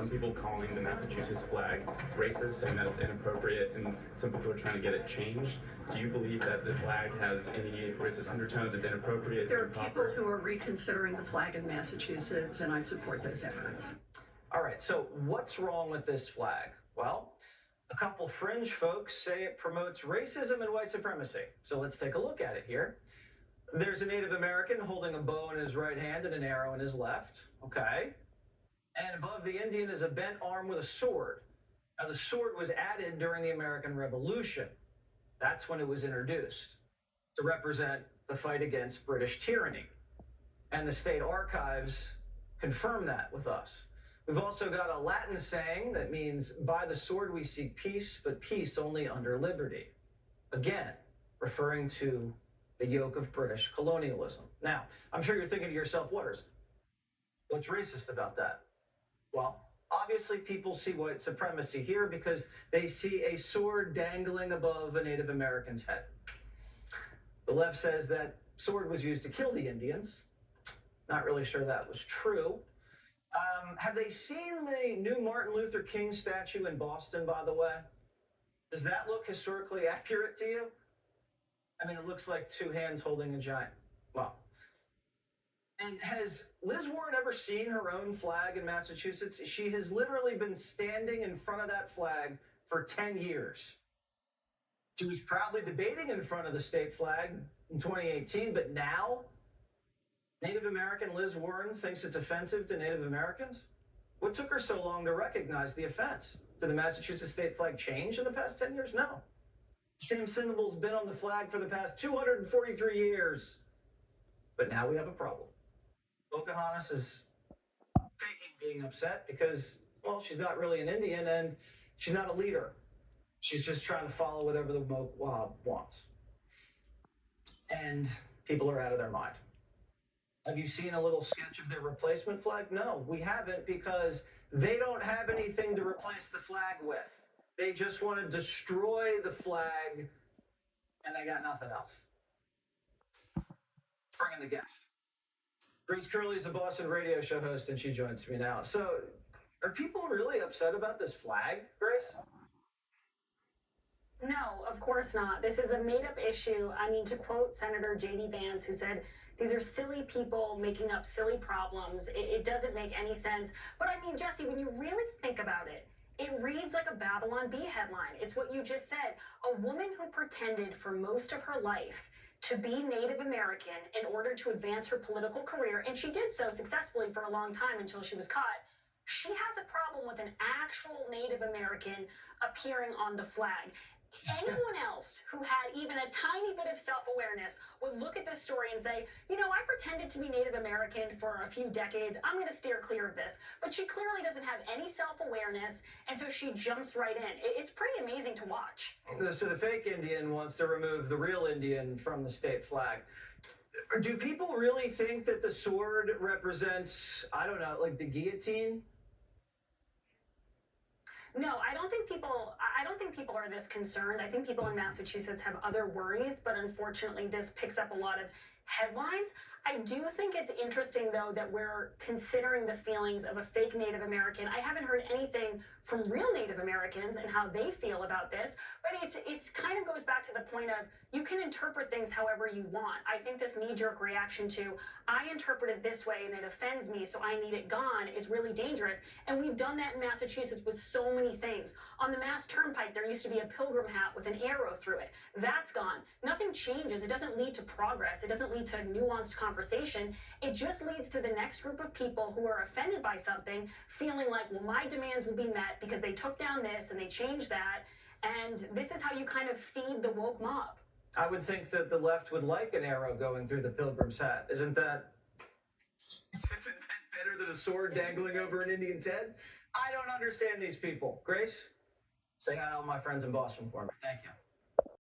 Some people calling the Massachusetts flag racist, saying that it's inappropriate, and some people are trying to get it changed. Do you believe that the flag has any racist undertones? It's inappropriate? There are people who are reconsidering the flag in Massachusetts, and I support those efforts. All right, so what's wrong with this flag? Well, a couple fringe folks say it promotes racism and white supremacy. So let's take a look at it here. There's a Native American holding a bow in his right hand and an arrow in his left. Okay. And above the Indian is a bent arm with a sword. Now, the sword was added during the American Revolution. That's when it was introduced to represent the fight against British tyranny. And the state archives confirm that with us. We've also got a Latin saying that means, by the sword we seek peace, but peace only under liberty. Again, referring to the yoke of British colonialism. Now, I'm sure you're thinking to yourself, what's racist about that? Well, obviously people see white supremacy here because they see a sword dangling above a Native American's head. The left says that sword was used to kill the Indians. Not really sure that was true. Have they seen the new Martin Luther King statue in Boston, by the way? Does that look historically accurate to you? I mean, it looks like two hands holding a giant. Well, and has Liz Warren ever seen her own flag in Massachusetts? She has literally been standing in front of that flag for 10 years. She was proudly debating in front of the state flag in 2018, but now Native American Liz Warren thinks it's offensive to Native Americans? What took her so long to recognize the offense? Did the Massachusetts state flag change in the past 10 years? No. The same symbol's been on the flag for the past 243 years. But now we have a problem. Pocahontas is faking being upset because, well, she's not really an Indian and she's not a leader. She's just trying to follow whatever the mob wants. And people are out of their mind. Have you seen a little sketch of their replacement flag? No, we haven't, because they don't have anything to replace the flag with. They just want to destroy the flag, and they got nothing else. Bring in the guest. Grace Curley is a Boston radio show host, and she joins me now. So, are people really upset about this flag, Grace? No, of course not. This is a made-up issue. I mean, to quote Senator J.D. Vance, who said, these are silly people making up silly problems. It doesn't make any sense. But I mean, Jesse, when you really think about it, it reads like a Babylon Bee headline. It's what you just said. A woman who pretended for most of her life to be Native American in order to advance her political career, and she did so successfully for a long time until she was caught. She has a problem with an actual Native American appearing on the flag. Anyone else who had even a tiny bit of self-awareness would look at this story and say, you know, I pretended to be Native American for a few decades. I'm going to steer clear of this. But she clearly doesn't have any self-awareness, and so she jumps right in. It's pretty amazing to watch. So the fake Indian wants to remove the real Indian from the state flag. Do people really think that the sword represents, I don't know, like the guillotine? No, I don't think people are this concerned. I think people in Massachusetts have other worries, but unfortunately this picks up a lot of headlines. I do think it's interesting, though, that we're considering the feelings of a fake Native American. I haven't heard anything from real Native Americans and how they feel about this, but it's kind of goes back to the point of you can interpret things however you want. I think this knee-jerk reaction to, I interpret it this way and it offends me, so I need it gone, is really dangerous. And we've done that in Massachusetts with so many things. On the Mass Turnpike, there used to be a pilgrim hat with an arrow through it. That's gone. Nothing changes. It doesn't lead to progress. It doesn't lead to nuanced conversation. It just leads to the next group of people who are offended by something feeling like, well, my demands will be met because they took down this and they changed that. And this is how you kind of feed the woke mob. I would think that the left would like an arrow going through the pilgrim's hat. Isn't that better than a sword dangling over an Indian's head? I don't understand these people. Grace, say hi to all my friends in Boston for me. Thank you.